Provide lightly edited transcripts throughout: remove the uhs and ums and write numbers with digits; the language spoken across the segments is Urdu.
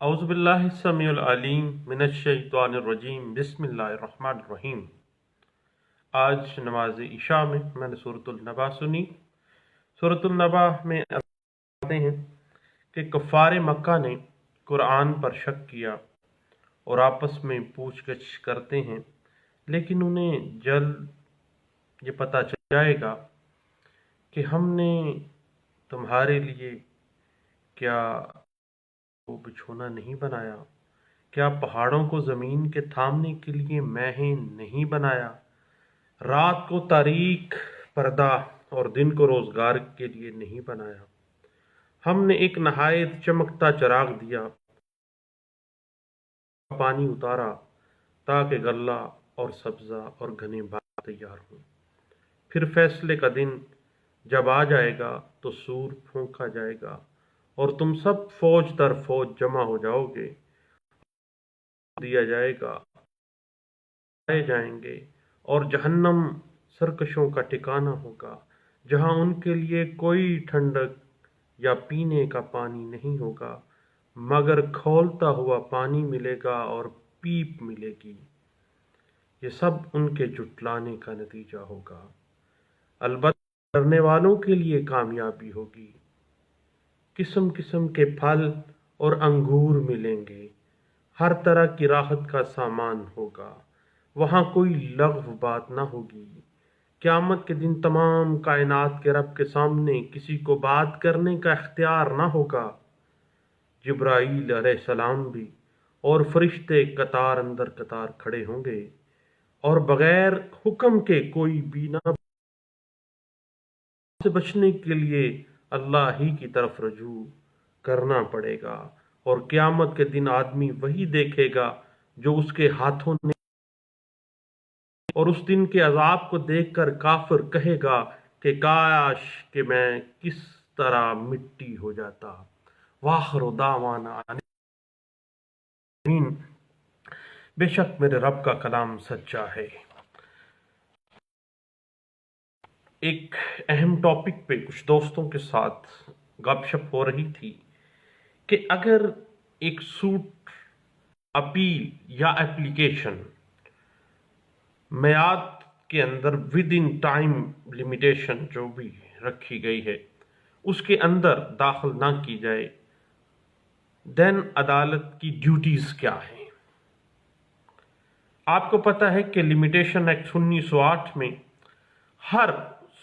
اعوذ باللہ السمیع العلیم من الشیطان الرجیم بسم اللہ الرحمن الرحیم۔ آج نماز عشاء میں نے سورۃ النبا سنی۔ سورۃ النبا میں آتے ہیں کہ کفار مکہ نے قرآن پر شک کیا اور آپس میں پوچھ گچھ کرتے ہیں، لیکن انہیں جلد یہ پتہ چل جائے گا کہ ہم نے تمہارے لیے کیا وہ بچھونا نہیں بنایا، کیا پہاڑوں کو زمین کے تھامنے کے لیے میخیں نہیں بنایا، رات کو تاریک پردہ اور دن کو روزگار کے لیے نہیں بنایا۔ ہم نے ایک نہایت چمکتا چراغ دیا، پانی اتارا تاکہ غلہ اور سبزہ اور گھنے باغ تیار ہوں۔ پھر فیصلے کا دن جب آ جائے گا تو سور پھونکا جائے گا اور تم سب فوج در فوج جمع ہو جاؤ گے، دیا جائے گا، آئے جائیں گے، اور جہنم سرکشوں کا ٹھکانہ ہوگا، جہاں ان کے لیے کوئی ٹھنڈک یا پینے کا پانی نہیں ہوگا مگر کھولتا ہوا پانی ملے گا اور پیپ ملے گی۔ یہ سب ان کے جھٹلانے کا نتیجہ ہوگا۔ البتہ ڈرنے والوں کے لیے کامیابی ہوگی۔ قسم قسم کے پھل اور انگور ملیں گے، ہر طرح کی راحت کا سامان ہوگا، وہاں کوئی لغو بات نہ ہوگی۔ قیامت کے دن تمام کائنات کے رب کے سامنے کسی کو بات کرنے کا اختیار نہ ہوگا۔ جبرائیل علیہ السلام بھی اور فرشتے قطار اندر قطار کھڑے ہوں گے، اور بغیر حکم کے کوئی بھی نہ سے بچنے کے لیے اللہ ہی کی طرف رجوع کرنا پڑے گا، اور قیامت کے دن آدمی وہی دیکھے گا جو اس کے ہاتھوں نے، اور اس دن کے عذاب کو دیکھ کر کافر کہے گا کہ کاش کہ میں کس طرح مٹی ہو جاتا۔ وآخر دعوانا آمین۔ بے شک میرے رب کا کلام سچا ہے۔ ایک اہم ٹاپک پہ کچھ دوستوں کے ساتھ گپ شپ ہو رہی تھی کہ اگر ایک سوٹ اپیل یا اپلیکیشن میعاد کے اندر ود ان ٹائم لمیٹیشن جو بھی رکھی گئی ہے اس کے اندر داخل نہ کی جائے، دین عدالت کی ڈیوٹیز کیا ہیں؟ آپ کو پتہ ہے کہ لمیٹیشن ایکٹ 1908 میں ہر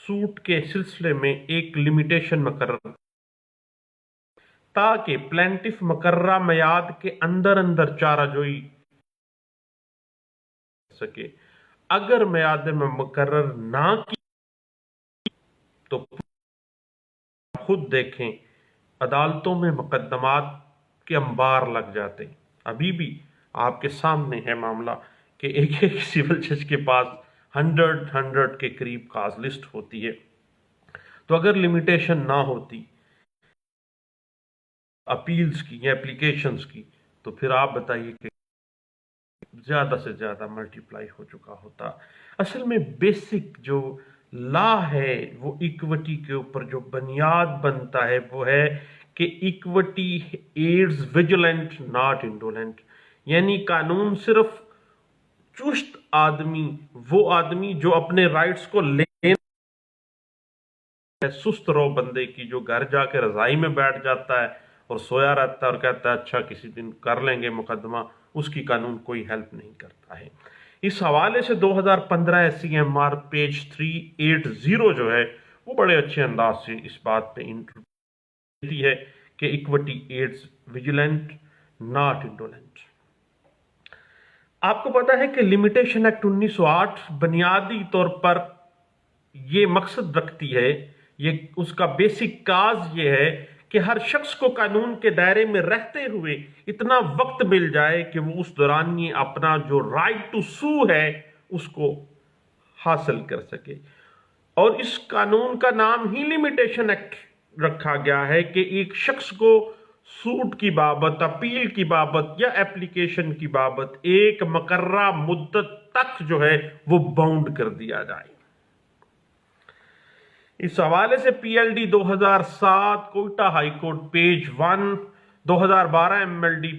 سوٹ کے سلسلے میں ایک لمیٹیشن مقرر تاکہ پلینٹف مقررہ میعاد کے اندر چارہ جوئی سکے۔ اگر میعاد میں مقرر نہ کی تو خود دیکھیں عدالتوں میں مقدمات کے انبار لگ جاتے۔ ابھی بھی آپ کے سامنے ہے معاملہ کہ ایک سول جج کے پاس 100 کے قریب کاز لسٹ ہوتی ہے۔ تو اگر لمیٹیشن نہ ہوتی اپیلز کی یا اپلیکیشنز کی تو پھر آپ بتائیے کہ زیادہ سے زیادہ ملٹیپلائی ہو چکا ہوتا۔ اصل میں بیسک جو لا ہے وہ ایکوٹی کے اوپر جو بنیاد بنتا ہے وہ ہے کہ ایکوٹی ایڈز ویجیلنٹ ناٹ انڈولنٹ، یعنی قانون صرف چست آدمی، وہ آدمی جو اپنے رائٹس کو لینے سست رو بندے کی جو گھر جا کے رضائی میں بیٹھ جاتا ہے اور سویا رہتا ہے اور کہتا ہے اچھا کسی دن کر لیں گے مقدمہ، اس کی قانون کوئی ہیلپ نہیں کرتا ہے۔ اس حوالے سے 2015 SCMR پیج 380 جو ہے وہ بڑے اچھے انداز سے اس بات پہ دیتی ہے کہ ایکوٹی ایڈز ویجیلنٹ ناٹ انڈولنٹ۔ آپ کو پتا ہے کہ لمیٹیشن ایکٹ 1908 بنیادی طور پر یہ مقصد رکھتی ہے، یہ اس کا بیسک کاز یہ ہے کہ ہر شخص کو قانون کے دائرے میں رہتے ہوئے اتنا وقت مل جائے کہ وہ اس دوران یہ اپنا جو رائٹ ٹو سو ہے اس کو حاصل کر سکے۔ اور اس قانون کا نام ہی لمیٹیشن ایکٹ رکھا گیا ہے کہ ایک شخص کو سوٹ کی بابت، اپیل کی بابت یا اپلیکیشن کی بابت ایک مقررہ مدت تک جو ہے وہ باؤنڈ کر دیا جائے۔ اس حوالے سے PLD 2007 Quetta high court page 1 2012 MLD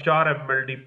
4 MLD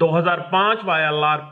2005 YLR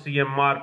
CMR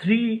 3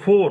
4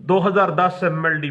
2010 MLD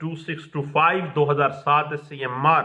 2625, 2007 CMR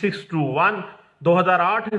621, 2008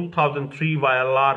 2003 YLR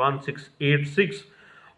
1686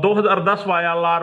2010 YLR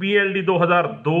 PLD 2002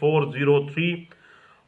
403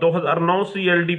2009 CLD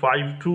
52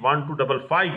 1255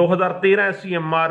2013 CMR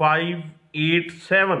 587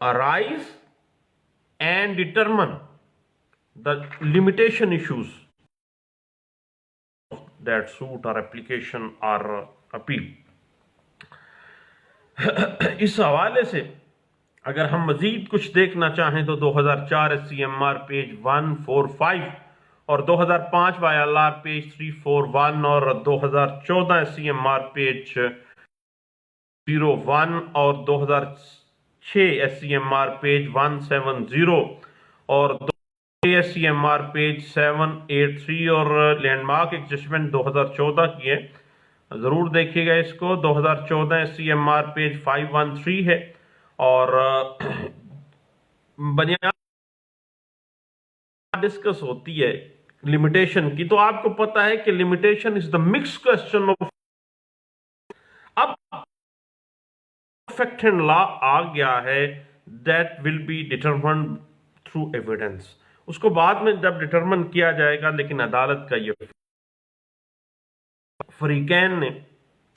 arise and determine the limitation issues that suit or application or appeal. اس حوالے سے اگر ہم مزید کچھ دیکھنا چاہیں تو 2004 SCMR پیج 145 اور 2005 YLR پیج 341 اور 2014 SCMR پیج 01 اور 2006 SCMR پیج 170 اور SCMR پیج 783 اور لینڈ مارک ایک ججمنٹ 2014 کی ہے، ضرور دیکھیے گا اس کو. 2014 SCMR پیج 513 ہے اور بنیاد ڈسکس ہوتی ہے لمیٹیشن کی. تو آپ کو پتا ہے کہ limitation is the mixed question of. اب فیکٹ اینڈ لا آ گیا ہے that will be determined through evidence. اس کو بعد میں جب ڈیٹرمن کیا جائے گا، لیکن عدالت کا یہ فریقین نے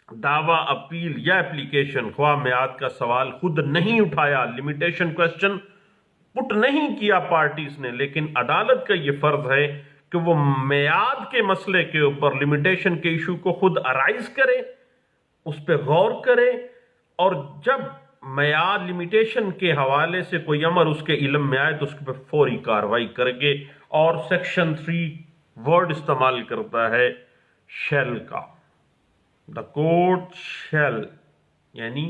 دعویٰ، اپیل یا اپلیکیشن خواہ میعاد کا سوال خود نہیں اٹھایا، لمیٹیشن کوسچن پٹ نہیں کیا پارٹیز نے، لیکن عدالت کا یہ فرض ہے کہ وہ میعاد کے مسئلے کے اوپر لمیٹیشن کے ایشو کو خود ارائز کرے، اس پہ غور کرے، اور جب میعاد لمیٹیشن کے حوالے سے کوئی امر اس کے علم میں آئے تو اس پہ فوری کاروائی کرے گے. اور سیکشن 3 ورڈ استعمال کرتا ہے شیل کا. دا کورٹ شیل، یعنی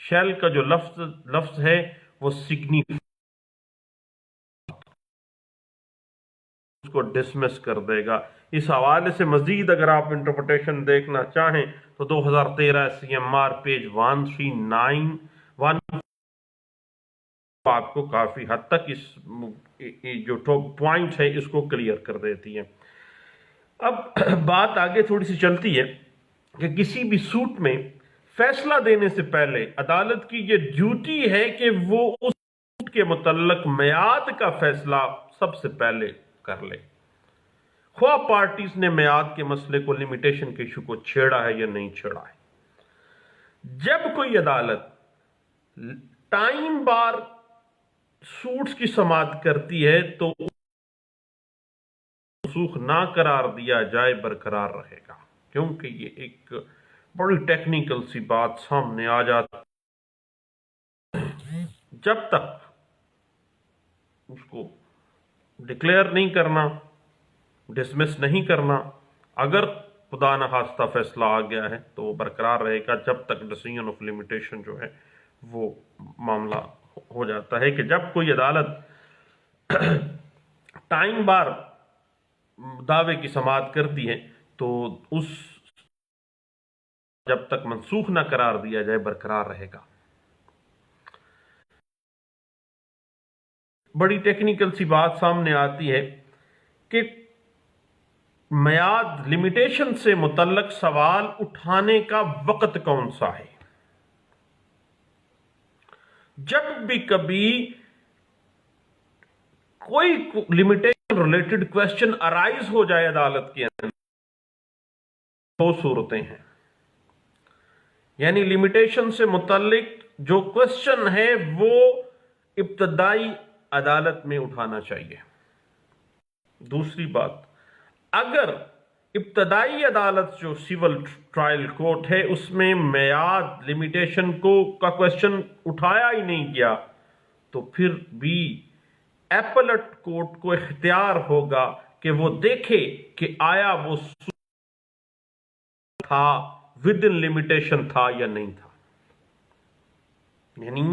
شیل کا جو لفظ ہے وہ سگنیفائنگ اس کو ڈسمس کر دے گا. اس حوالے سے مزید اگر آپ انٹرپریٹیشن دیکھنا چاہیں تو 2013 SCMR پیج 139 آپ کو کافی حد تک اس جو پوائنٹ ہے اس کو کلیئر کر دیتی ہے. اب بات آگے تھوڑی سی چلتی ہے کہ کسی بھی سوٹ میں فیصلہ دینے سے پہلے عدالت کی یہ ڈیوٹی ہے کہ وہ اس سوٹ کے متعلق میعاد کا فیصلہ سب سے پہلے کر لے، خواہ پارٹیز نے میعاد کے مسئلے کو، لمیٹیشن کے ایشو کو چھیڑا ہے یا نہیں چھیڑا ہے. جب کوئی عدالت ٹائم بار سوٹس کی سماعت کرتی ہے تو منسوخ نہ قرار دیا جائے برقرار رہے گا، کیونکہ یہ ایک بڑی ٹیکنیکل سی بات سامنے آ جاتی. جب تک اس کو ڈکلیئر نہیں کرنا، ڈسمس نہیں کرنا، اگر خدا نخواستہ فیصلہ آ گیا ہے تو وہ برقرار رہے گا جب تک ڈیسیژن آف لمیٹیشن جو ہے وہ معاملہ ہو جاتا ہے. کہ جب کوئی عدالت ٹائم بار دعوے کی سماعت کرتی ہے تو اس جب تک منسوخ نہ قرار دیا جائے برقرار رہے گا. بڑی ٹیکنیکل سی بات سامنے آتی ہے کہ میعاد لمیٹیشن سے متعلق سوال اٹھانے کا وقت کون سا ہے. جب بھی کبھی کوئی لمیٹیشن ریلیٹڈ کوسچن ارائز ہو جائے عدالت کے اندر، دو صورتیں ہیں. یعنی لمیٹیشن سے متعلق جو کوسچن ہے وہ ابتدائی عدالت میں اٹھانا چاہیے. دوسری بات، اگر ابتدائی عدالت جو سول ٹرائل کورٹ ہے اس میں میعاد لمیٹیشن کا کوسچن اٹھایا ہی نہیں گیا تو پھر بھی ایپلٹ کورٹ کو اختیار ہوگا کہ وہ دیکھے کہ آیا وہ تھا ود ان لمیٹیشن تھا یا نہیں تھا. یعنی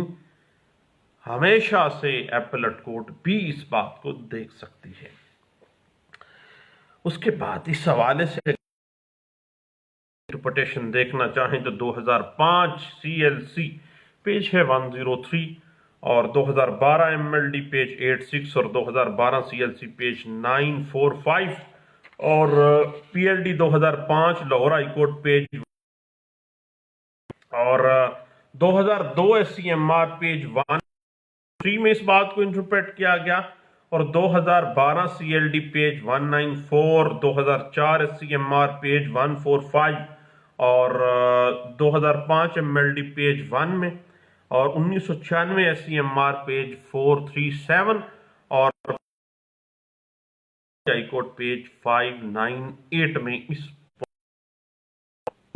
ہمیشہ سے ایپلٹ کورٹ بھی اس بات کو دیکھ سکتی ہے. اس کے بعد اس حوالے سے انٹرپریٹیشن دیکھنا چاہیں تو 2005 CLC پیج ہے 103 اور 2012 MLD پیج 86 اور 2012 CLC پیج 945 اور PLD 2005 Lahore high court page اور 2002 SCMR پیج 1 میں اس بات کو انٹرپریٹ کیا گیا اور 2012 CLD پیج 194 2004 SCMR پیج 145 اور 2005 MLD پیج 1 میں اور 1996 SCMR پیج 437 اور ہائی کورٹ پیج 598 میں اس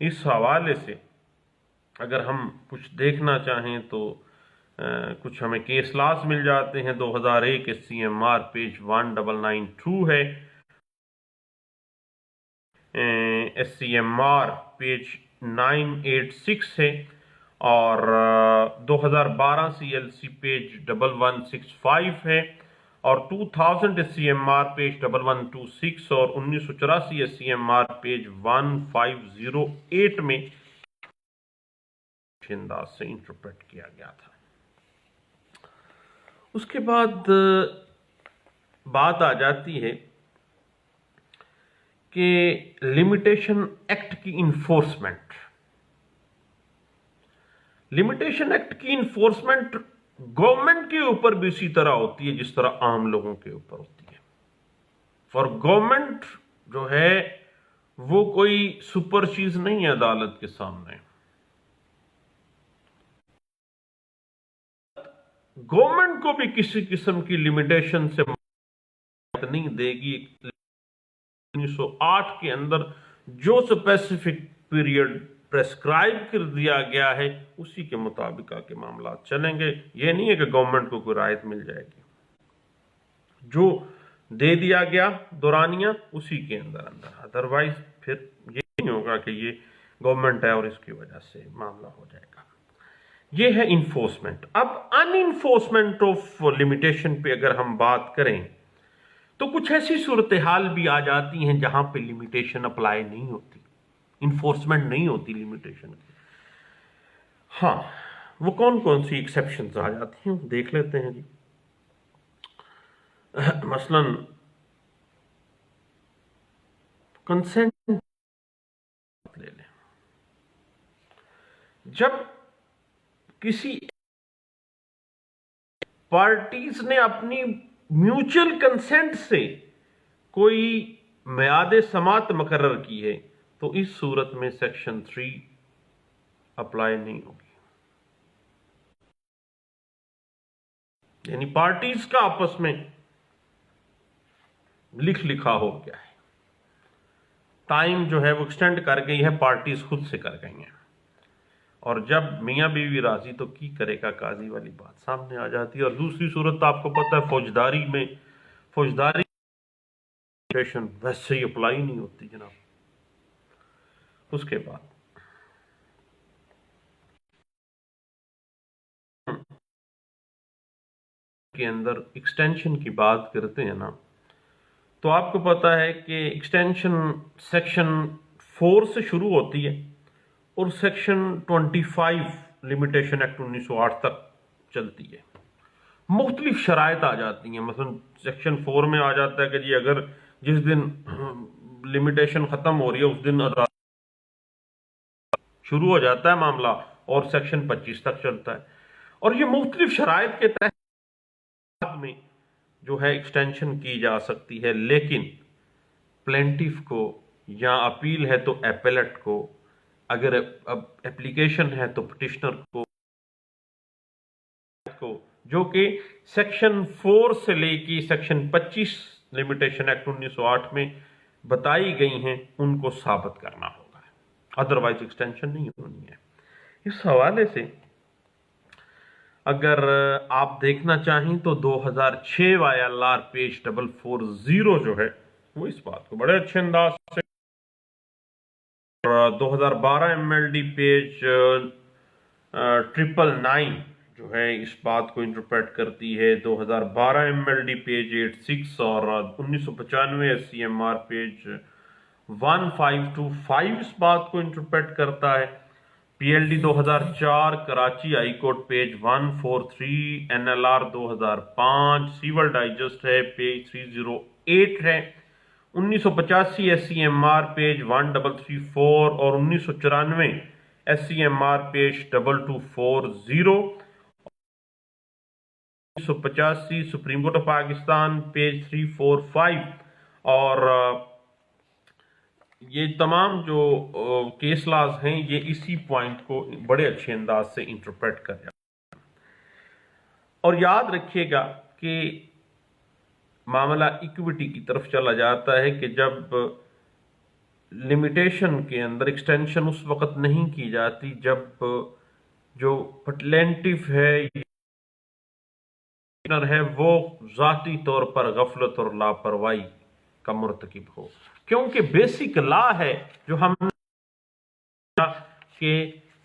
اس حوالے سے اگر ہم کچھ دیکھنا چاہیں تو کچھ ہمیں کیس لاز مل جاتے ہیں. 2001 SCMR پیج 1992 ہے, SCMR پیج 986 ہے, اور 2012 CLC پیج 1165 ہے, اور 2000 SCMR پیج 1126 اور 1984 SCMR پیج 1508 میں انداز سے انٹرپریٹ کیا گیا تھا. اس کے بعد بات آ جاتی ہے کہ لمیٹیشن ایکٹ کی انفورسمنٹ. لمیٹیشن ایکٹ کی انفورسمنٹ گورنمنٹ کے اوپر بھی اسی طرح ہوتی ہے جس طرح عام لوگوں کے اوپر ہوتی ہے. اور گورنمنٹ جو ہے وہ کوئی سپر چیز نہیں ہے عدالت کے سامنے. گورنمنٹ کو بھی کسی قسم کی لمیٹیشن سے نہیں دے گی. 1908 کے اندر جو اسپیسیفک پیریڈ پریسکرائب کر دیا گیا ہے اسی کے مطابق آگے معاملات چلیں گے. یہ نہیں ہے کہ گورنمنٹ کو کوئی رعایت مل جائے گی. جو دے دیا گیا دورانیہ اسی کے اندر ادروائز پھر یہ نہیں ہوگا کہ یہ گورنمنٹ ہے اور اس کی وجہ سے معاملہ ہو جائے گا. یہ ہے انفورسمنٹ. اب ان انفورسمنٹ آف لمیٹیشن پہ اگر ہم بات کریں تو کچھ ایسی صورتحال بھی آ جاتی ہیں جہاں پہ لمیٹیشن اپلائی نہیں ہوتی, انفورسمنٹ نہیں ہوتی لمیٹیشن کی. ہاں, وہ کون کون سی ایکسیپشنز آ جاتی ہیں دیکھ لیتے ہیں جی. مثلا کنسنٹ لے لیں. جب کسی پارٹیز نے اپنی میوچل کنسنٹ سے کوئی میعاد سماعت مقرر کی ہے تو اس صورت میں سیکشن 3 اپلائی نہیں ہوگی. یعنی پارٹیز کا آپس میں لکھا ہو گیا ہے, ٹائم جو ہے وہ ایکسٹینڈ کر گئی ہے, پارٹیز خود سے کر گئی ہیں, اور جب میاں بیوی راضی تو کی کرے گا قاضی والی بات سامنے آ جاتی ہے. اور دوسری صورت آپ کو پتہ ہے فوجداری میں فوجداری ویسے ہی اپلائی نہیں ہوتی جناب. اس کے بعد کے اندر ایکسٹینشن کی بات کرتے ہیں نا, تو آپ کو پتا ہے کہ ایکسٹینشن سیکشن 4 سے شروع ہوتی ہے اور سیکشن 25 لمیٹیشن ایکٹ 1908 تک چلتی ہے. مختلف شرائط آ جاتی ہیں. مثلا سیکشن 4 میں آ جاتا ہے کہ جی اگر جس دن لمیٹیشن ختم ہو رہی ہے اس دن شروع ہو جاتا ہے معاملہ, اور سیکشن 25 تک چلتا ہے. اور یہ مختلف شرائط کے تحت میں جو ہے ایکسٹینشن کی جا سکتی ہے, لیکن پلینٹیف کو یا اپیل ہے تو ایپیلٹ کو, اگر اپلیکیشن ہے تو پٹیشنر کو, جو کہ سیکشن 4 سے لے کے سیکشن 25 لمیٹیشن ایکٹ 1908 میں بتائی گئی ہیں ان کو ثابت کرنا ہوگا, ادروائز ایکسٹینشن نہیں ہونی ہے. اس حوالے سے اگر آپ دیکھنا چاہیں تو 2006 YLR پیج 440 جو ہے وہ اس بات کو بڑے اچھے انداز سے, اور 2012 MLD پیج 999 جو ہے اس بات کو انٹرپریٹ کرتی ہے. 2012 MLD پیج 86 اور 1995 SCMR پیج 1525 اس بات کو انٹرپریٹ کرتا ہے. PLD 2004 Karachi high court page 143, NLR 2005 civil digest ہے پیج 308 ہے. 1985 SCMR پیج 1334 اور 1994 SCMR page 2240. 1985 supreme court of Pakistan page 345, اور یہ تمام جو کیس لاز ہیں یہ اسی پوائنٹ کو بڑے اچھے انداز سے انٹرپریٹ کر جاتے ہیں. اور یاد رکھیے گا کہ معاملہ ایکویٹی کی طرف چلا جاتا ہے کہ جب لمیٹیشن کے اندر ایکسٹینشن اس وقت نہیں کی جاتی جب جو پلینٹف ہے وہ ذاتی طور پر غفلت اور لاپرواہی کا مرتکب ہو، کیونکہ بیسک لا ہے جو ہم نے کہ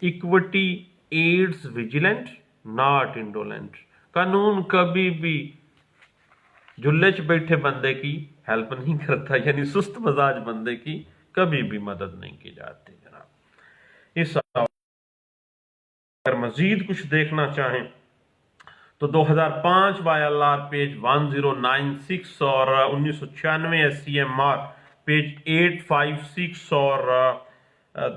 ایکوٹی ایڈز ویجیلنٹ ناٹ انڈولنٹ، قانون کبھی بھی جلچ بیٹھے بندے کی ہیلپ نہیں کرتا، یعنی سست مزاج بندے کی کبھی بھی مدد نہیں کی جاتی جناب۔ اس اگر مزید کچھ دیکھنا چاہیں تو 2005 YLR پیج 1096 اور 1996 SCMR پیج 856 اور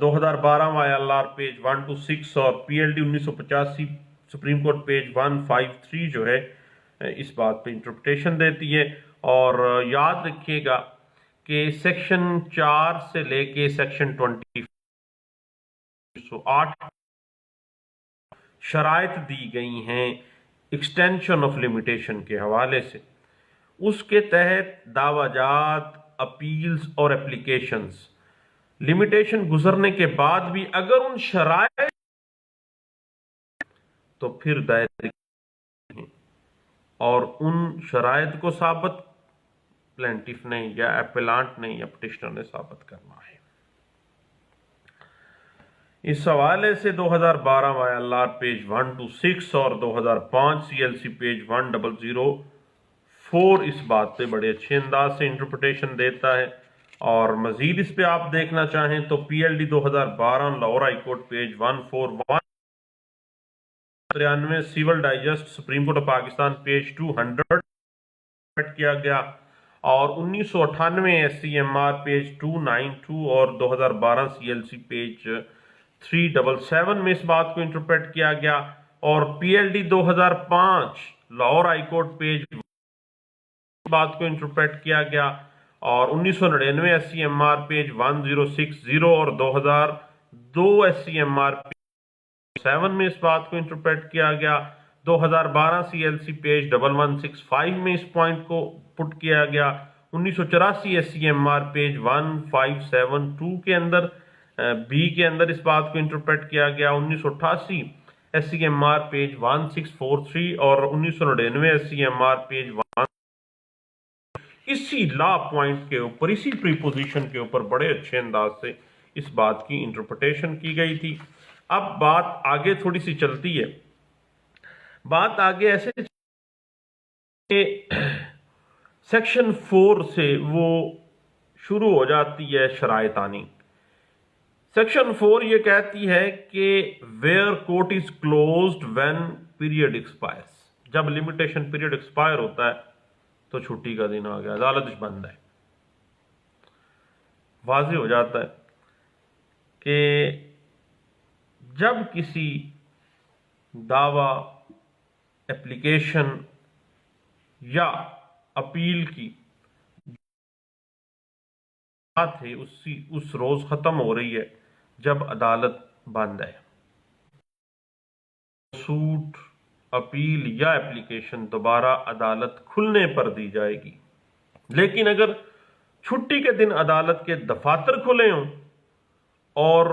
2012 YLR پیج 126 اور PLD 1985 سپریم کورٹ پیج 153 جو ہے اس بات پہ انٹرپریٹیشن دیتی ہے۔ اور یاد رکھیے گا کہ سیکشن 4 سے لے کے سیکشن 28 شرائط دی گئی ہیں ایکسٹینشن آف لمیٹیشن کے حوالے سے، اس کے تحت دعویٰ جات، اپیلز اور اپلیکیشنز لمیٹیشن گزرنے کے بعد بھی اگر ان شرائط تو پھر دائر اور ان شرائط کو ثابت پلینٹف نے یا اپیلانٹ نے یا پٹیشنر نے ثابت کرنا ہے۔ اس حوالے سے 2012 YLR پیج 126 اور 2005 CLC پیج 1004 اس بات پہ بڑے اچھے انداز سے انٹرپریٹیشن دیتا ہے۔ اور مزید اس پہ آپ دیکھنا چاہیں تو PLD 2012 Lahore high court page 14193 civil digest supreme court of Pakistan page 200 کیا گیا، اور 1998 SCMR پیج 292 اور 2012 CLC پیج 377 میں اس بات کو انٹرپریٹ کیا گیا، اور PLD 2005 Lahore high court page اس بات کو انٹرپریٹ کیا گیا، اور 1999 SCMR پیج 1060 اور 2002 SCMR پیج 7 میں اس بات کو انٹرپریٹ کیا گیا، 2012 CLC پیج 1165 میں اس پوائنٹ کو پٹ کیا گیا، 1984 SCMR پیج 1572 کے اندر بی کے اندر اس بات کو انٹرپریٹ کیا گیا، 1988 SCMR پیج 1643 اور 1999 SCMR پیج 1 اسی لا پوائنٹ کے اوپر، اسی پریپوزیشن کے اوپر بڑے اچھے انداز سے اس بات کی انٹرپریٹیشن کی گئی تھی۔ اب بات آگے تھوڑی سی چلتی ہے، بات آگے ایسے کہ سیکشن 4 سے وہ شروع ہو جاتی ہے شرائط آنی۔ سیکشن 4 یہ کہتی ہے کہ where court is closed when period expires, جب لمیٹیشن پیریڈ ایکسپائر ہوتا ہے تو چھٹی کا دن آ گیا، عدالت بند ہے۔ واضح ہو جاتا ہے کہ جب کسی دعویٰ، اپلیکیشن یا اپیل کی بات ہے اس روز ختم ہو رہی ہے جب عدالت بند ہے، سوٹ، اپیل یا اپلیکیشن دوبارہ عدالت کھلنے پر دی جائے گی۔ لیکن اگر چھٹی کے دن عدالت کے دفاتر کھلے ہوں اور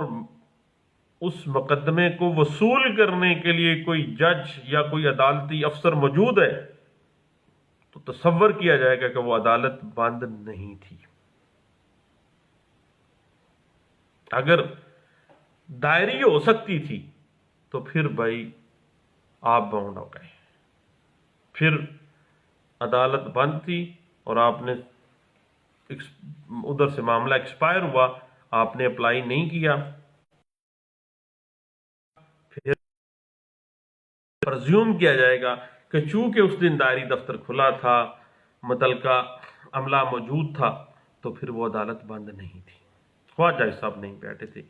اس مقدمے کو وصول کرنے کے لیے کوئی جج یا کوئی عدالتی افسر موجود ہے تو تصور کیا جائے گا کہ وہ عدالت بند نہیں تھی۔ اگر دائری ہو سکتی تھی تو پھر بھائی آپ باؤنڈ ہو گئے، پھر عدالت بند تھی اور آپ نے ادھر سے معاملہ ایکسپائر ہوا، آپ نے اپلائی نہیں کیا، پھر پرزیوم کیا جائے گا کہ چونکہ اس دن دائری دفتر کھلا تھا، متعلقہ عملہ موجود تھا، تو پھر وہ عدالت بند نہیں تھی، خواہ جج صاحب نہیں بیٹھے تھے۔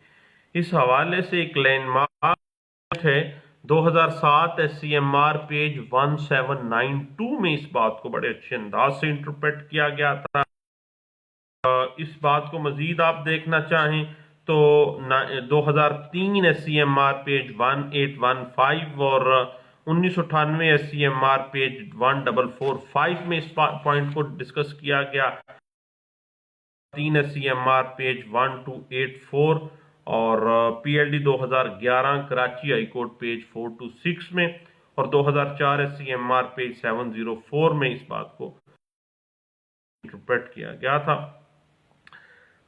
اس حوالے سے ایک لینڈ مارک ہے 2007 SCMR پیج 1792 میں اس بات کو بڑے اچھے انداز سے انٹرپریٹ کیا گیا تھا۔ اس بات کو مزید آپ دیکھنا چاہیں تو 2003 SCMR پیج 1815 اور 1998 SCMR پیج 1445 میں اس پوائنٹ کو ڈسکس کیا گیا 3 SCMR پیج 1284 اور PLD 2011 Karachi high court page 426 میں اور 2004 SCMR پیج 704 میں اس بات کو انٹرپریٹ کیا گیا تھا۔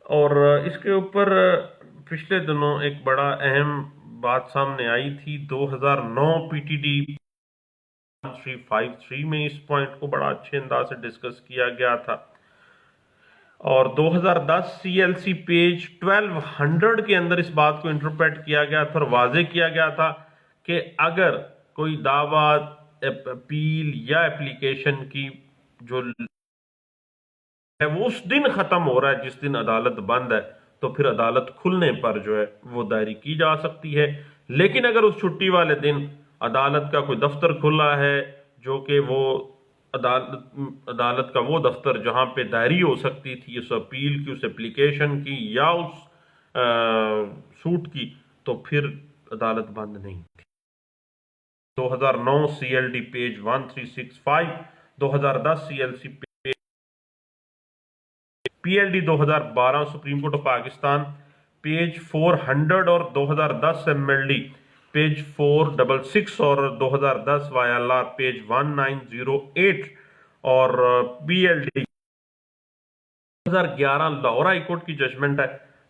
اور اس کے اوپر پچھلے دنوں ایک بڑا اہم بات سامنے آئی تھی، 2009 PTD 1353 میں اس پوائنٹ کو بڑا اچھے انداز سے ڈسکس کیا گیا تھا، اور 2010 CLC پیج 1200 کے اندر اس بات کو انٹرپریٹ کیا گیا تھا اور واضح کیا گیا تھا کہ اگر کوئی دعویٰ، اپیل یا اپلیکیشن کی جو ہے وہ اس دن ختم ہو رہا ہے جس دن عدالت بند ہے، تو پھر عدالت کھلنے پر جو ہے وہ دائری کی جا سکتی ہے۔ لیکن اگر اس چھٹی والے دن عدالت کا کوئی دفتر کھلا ہے، جو کہ وہ عدالت کا وہ دفتر جہاں پہ دائری ہو سکتی تھی اس اپیل کی، اس اپلیکیشن کی یا اس سوٹ کی، تو پھر عدالت بند نہیں تھی۔ 2009 CLD page 1365، 2010 CLC page PLD 2012 supreme court of Pakistan page 400 اور 2010 MLD پیج 466 اور 2010 YLR پیج 1908 اور PLD 2011 لاہور ہائی کورٹ کی ججمنٹ ہے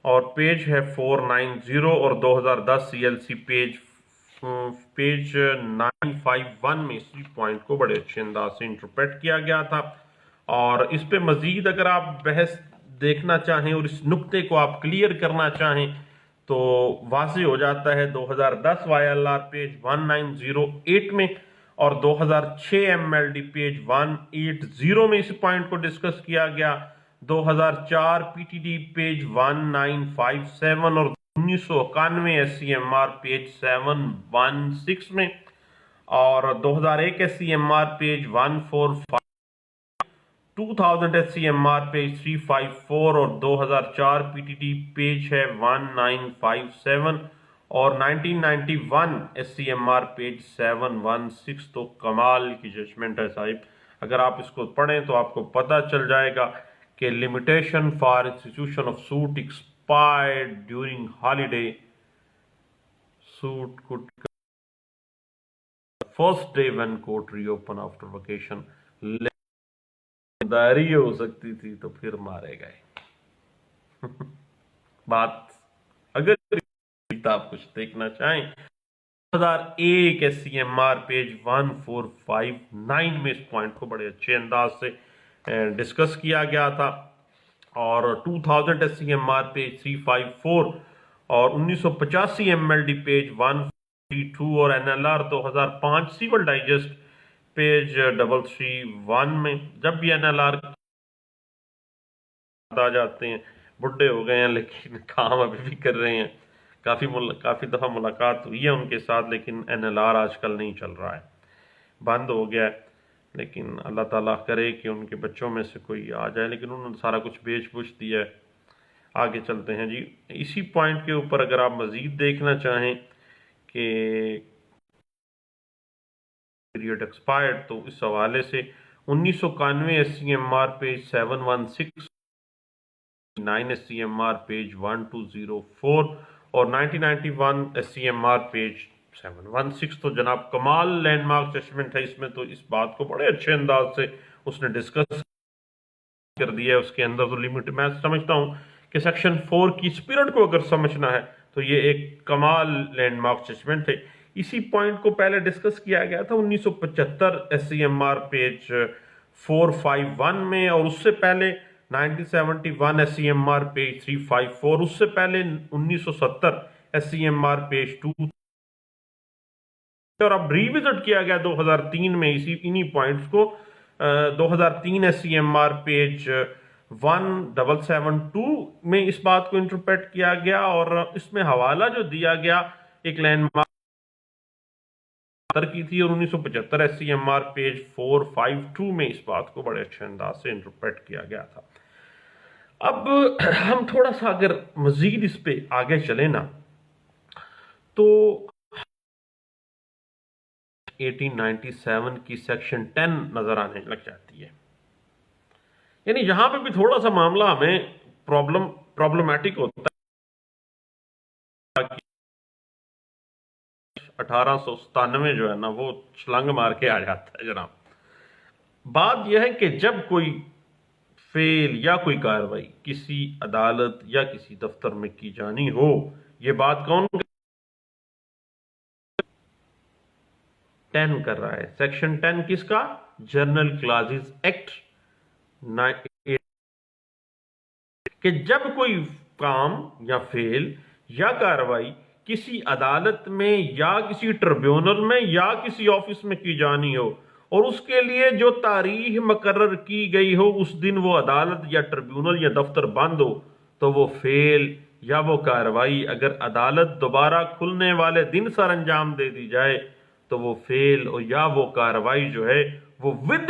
اور پیج ہے 490 اور 2010 CLC پیج 951 میں اسی پوائنٹ کو بڑے اچھے انداز سے انٹرپریٹ کیا گیا تھا۔ اور اس پہ مزید اگر آپ بحث دیکھنا چاہیں اور اس نقطے کو آپ کلیئر کرنا چاہیں تو واضح ہو جاتا ہے 2010 YLR پیج 1908 میں اور 2006 MLD پیج 180 میں اس پوائنٹ کو ڈسکس کیا گیا، 2004 PTD پیج 1957 اور 1991 SCMR پیج 716 میں اور 2001 SCMR پیج 145، 2000 SCMR پیج 354 اور 2004 PTD پیج ہے 1957 اور 1991 SCMR پیج 716۔ تو کمال کی ججمنٹ ہے صاحب، اگر آپ اس کو پڑھیں تو آپ کو پتہ چل جائے گا کہ limitation for institution of suit expired during holiday, suit could first day when court reopen after vacation، دائری ہو سکتی تھی تو پھر مارے گئے۔ بات اگر آپ کچھ دیکھنا چاہیں 2001 SCMR پیج 1459 میں اس پوائنٹ کو بڑے اچھے انداز سے ڈسکس کیا گیا تھا، اور 2000 SCMR پیج 354 اور 1985 MLD پیج 142 اور NLR 2005 سیول ڈائجسٹ پیج 331 میں، جب بھی NLR آ جاتے ہیں، بڈھے ہو گئے ہیں لیکن کام ابھی بھی کر رہے ہیں، کافی دفعہ ملاقات ہوئی ہے ان کے ساتھ، لیکن NLR آج کل نہیں چل رہا ہے، بند ہو گیا ہے، لیکن اللہ تعالیٰ کرے کہ ان کے بچوں میں سے کوئی آ جائے، لیکن انہوں نے سارا کچھ بیچ بوچھ دیا ہے۔ آگے چلتے ہیں جی، اسی پوائنٹ کے اوپر اگر آپ مزید دیکھنا چاہیں کہ پیریڈ ایکسپائرڈ، تو اس حوالے سے 1991 SCMR پیج 716، 9 SCMR پیج 1204 اور 1991 SCMR پیج 716۔ تو جناب کمال لینڈ مارک ججمنٹ ہے، اس میں تو اس بات کو بڑے اچھے انداز سے اس نے ڈسکس کر دیا ہے۔ اس کے اندر تو لمٹ، میں سمجھتا ہوں کہ سیکشن 4 کی اسپرٹ کو اگر سمجھنا ہے تو یہ ایک کمال لینڈ مارک ججمنٹ ہے۔ اسی پوائنٹ کو پہلے ڈسکس کیا گیا تھا 1975 SCMR پیج 451 میں، اور اس سے پہلے 1971 SCMR پیج 354، اس سے پہلے 1970 SCMR پیج 2، اور اب ریوزٹ کیا گیا 2003 میں انہی پوائنٹس کو، 2003 SCMR پیج 1772 میں اس بات کو انٹرپریٹ کیا گیا، اور اس میں حوالہ جو دیا گیا ایک لینڈ مارک کی تھی، اور 1975 SCMR پیج 452 میں اس بات کو بڑے اچھے انداز سے انٹرپریٹ کیا گیا تھا۔ اب ہم تھوڑا سا اگر مزید اس پہ آگے چلیں نا، تو 1897 کی سیکشن 10 نظر آنے لگ جاتی ہے، یعنی یہاں پہ بھی تھوڑا سا معاملہ ہمیں پرابلمٹک ہوتا ہے. 1897 جو ہے نا وہ چھلانگ مار کے آ جاتا ہے جناب. بات یہ ہے کہ جب کوئی فعل یا کوئی کاروائی کسی عدالت یا کسی دفتر میں کی جانی ہو، یہ بات کون 10 کر رہا ہے. سیکشن 10 کس کا؟ General clauses act. کہ جب کوئی کام یا فعل یا کاروائی کسی عدالت میں یا کسی ٹریبیونل میں یا کسی آفس میں کی جانی ہو اور اس کے لیے جو تاریخ مقرر کی گئی ہو اس دن وہ عدالت یا ٹریبیونل یا دفتر بند ہو، تو وہ فعل یا وہ کاروائی اگر عدالت دوبارہ کھلنے والے دن سر انجام دے دی جائے تو وہ فعل یا وہ کاروائی جو ہے وہ ود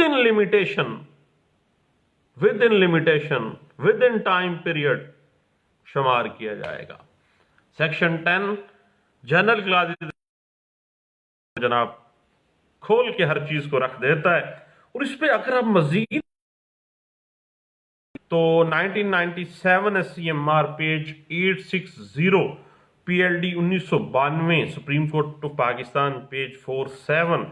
ان ٹائم پیریڈ شمار کیا جائے گا. سیکشن 10 جنرل کلازز جناب کھول کے ہر چیز کو رکھ دیتا ہے. اور اس پہ اگر آپ مزید تو 1997 S C M R page 860 P L D 1992 supreme court of Pakistan page 47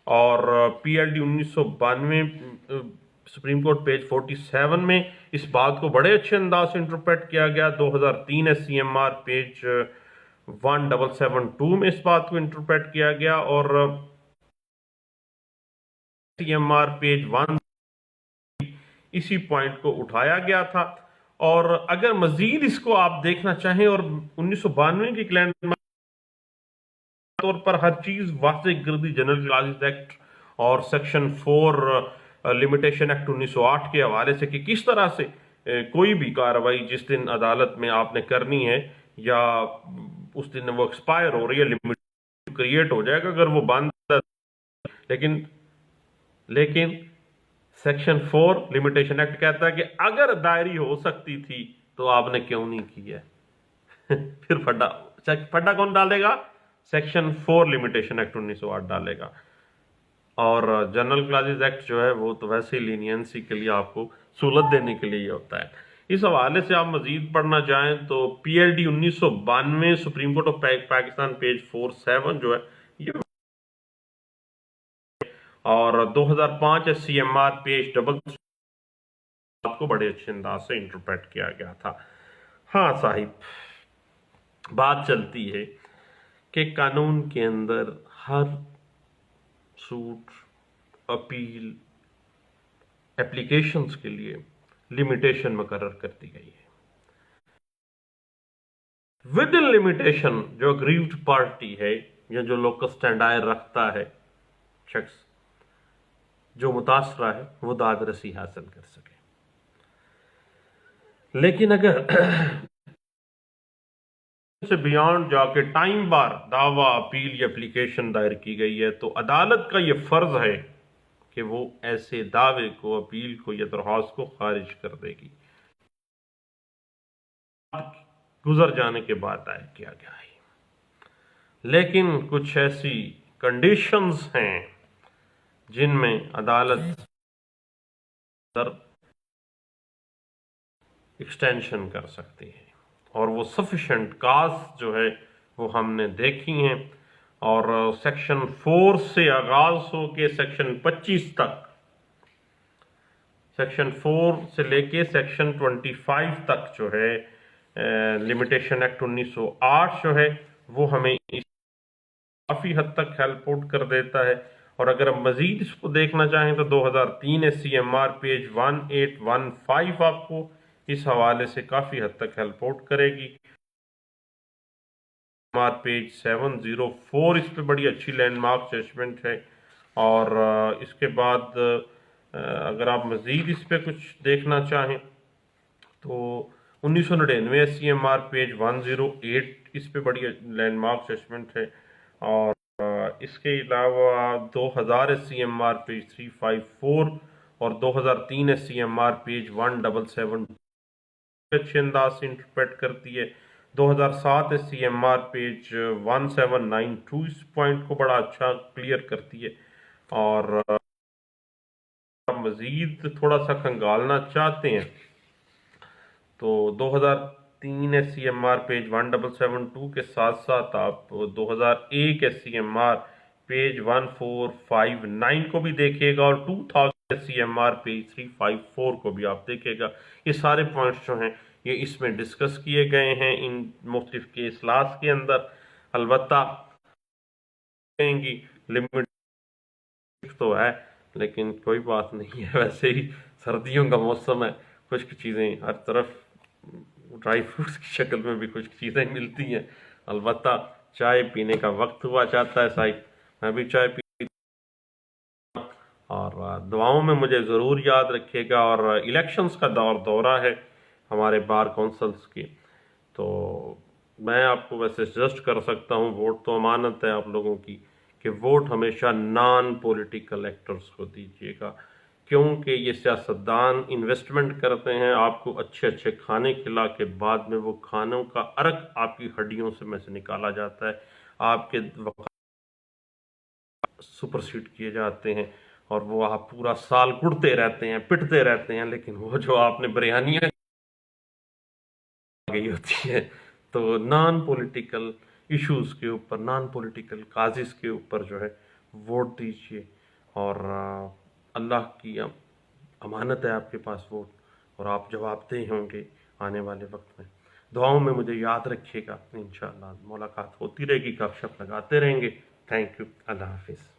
اور P L D 1992 supreme court page 47 میں اس بات کو بڑے اچھے انداز سے انٹرپریٹ کیا گیا. 2003 S C M R page 1772 میں اس بات کو انٹرپریٹ کیا گیا اور سی ایم آر پیج 1 اسی پوائنٹ کو اٹھایا گیا تھا. اور اگر مزید اس کو آپ دیکھنا چاہیں اور 1992 کی کلینڈر طور پر ہر چیز واضح کر دی جنرل کلازز ایکٹ اور سیکشن 4 لمیٹیشن ایکٹ 1908 کے حوالے سے کہ کس طرح سے کوئی بھی کاروائی جس دن عدالت میں آپ نے کرنی ہے یا اس دن وہ ایکسپائر ہو رہی ہے لمیٹ کریٹ ہو جائے گا اگر وہ بند ہے. لیکن سیکشن 4 لمیٹیشن ایکٹ کہتا ہے کہ اگر دائری ہو سکتی تھی تو آپ نے کیوں نہیں کی ہے. پھر پھڈا کون ڈالے گا؟ سیکشن 4 لمیٹیشن ایکٹ 1908 ڈالے گا. اور جنرل کلازز ایکٹ جو ہے وہ تو ویسے ہی لینینسی کے لیے آپ کو سہولت دینے کے لیے یہ ہوتا ہے. اس حوالے سے آپ مزید پڑھنا چاہیں تو P L D 1992 supreme court of Pakistan page 47 جو ہے یہ اور 2005 S C M R page double کو بڑے اچھے انداز سے انٹرپریٹ کیا گیا تھا. ہاں صاحب بات چلتی ہے کہ قانون کے اندر ہر سوٹ اپیل اپلیکیشنز کے لیے لمیٹیشن مقرر کر دی گئی ہے. ود ان لمیٹیشن جو اگریوڈ پارٹی ہے یا جو لوکس اسٹینڈائر رکھتا ہے شخص جو متاثرہ ہے وہ داد رسی حاصل کر سکے. لیکن اگر سے بیانڈ جا کے ٹائم بار دعویٰ اپیل یا اپلیکیشن دائر کی گئی ہے تو عدالت کا یہ فرض ہے کہ وہ ایسے دعوے کو اپیل کو یا درخواست کو خارج کر دے گی گزر جانے کے بعد دائر کیا گیا ہے. لیکن کچھ ایسی کنڈیشنز ہیں جن میں عدالت ایکسٹینشن کر سکتی ہے اور وہ سفیشنٹ کاز جو ہے وہ ہم نے دیکھی ہیں. اور سیکشن 4 سے آغاز ہو کے سیکشن 25 تک سیکشن 4 سے لے کے سیکشن 25 تک جو ہے لمیٹیشن ایکٹ 1908 جو ہے وہ ہمیں کافی حد تک ہیلپ آؤٹ کر دیتا ہے. اور اگر ہم مزید اس کو دیکھنا چاہیں تو 2003 S C M R page 1815 آپ کو اس حوالے سے کافی حد تک ہیلپ آؤٹ کرے گی. پیج 704 اس پہ بڑی اچھی لینڈ مارک ججمنٹ ہے. اور اس کے بعد اگر آپ مزید اس پہ کچھ دیکھنا چاہیں تو 1999 S C M R page 108 اس پہ بڑی لینڈ مارک ججمنٹ ہے. اور اس کے علاوہ 2000 S C M R page 354 اور 2003 S C M R page 177 اچھے انداز سے انٹرپریٹ کرتی ہے. 2007 S C M R page 1792 اس پوائنٹ کو بڑا اچھا کلیئر کرتی ہے. اور مزید تھوڑا سا کھنگالنا چاہتے ہیں تو 2003 SCMR پیج 1772 کے ساتھ ساتھ آپ 2001 SCMR پیج 1459 کو بھی دیکھیے گا اور 2000 SCMR پیج 354 کو بھی آپ دیکھیے گا. یہ سارے پوائنٹس جو ہیں یہ اس میں ڈسکس کیے گئے ہیں ان مختلف کیس لاز کے اندر. البتہ کہیں گی لمٹ تو ہے لیکن کوئی بات نہیں ہے، ویسے ہی سردیوں کا موسم ہے، خشک چیزیں ہر طرف ڈرائی فروٹس کی شکل میں بھی خشک چیزیں ملتی ہیں. البتہ چائے پینے کا وقت ہوا چاہتا ہے صاحب، میں بھی چائے پی اور دعاؤں میں مجھے ضرور یاد رکھیے گا. اور الیکشنز کا دورہ ہے ہمارے بار کونسلز کی، تو میں آپ کو ویسے سجسٹ کر سکتا ہوں، ووٹ تو امانت ہے آپ لوگوں کی، کہ ووٹ ہمیشہ نان پولیٹیکل ایکٹرز کو دیجیے گا، کیونکہ یہ سیاستدان انویسٹمنٹ کرتے ہیں آپ کو اچھے اچھے کھانے کھلا کے، بعد میں وہ کھانوں کا عرق آپ کی ہڈیوں سے نکالا جاتا ہے، آپ کے سپر سیڈ کیے جاتے ہیں اور وہ آپ پورا سال کڑتے رہتے ہیں، پٹتے رہتے ہیں، لیکن وہ جو آپ نے بریانیاں گئی ہوتی ہے. تو نان پولیٹیکل ایشوز کے اوپر، نان پولیٹیکل کازز کے اوپر جو ہے ووٹ دیجیے. اور اللہ کی امانت ہے آپ کے پاس ووٹ، اور آپ جواب دہ ہوں گے آنے والے وقت میں. دعاؤں میں مجھے یاد رکھیے گا. انشاءاللہ ملاقات ہوتی رہے گی، گپ شپ لگاتے رہیں گے. Thank you. اللہ حافظ.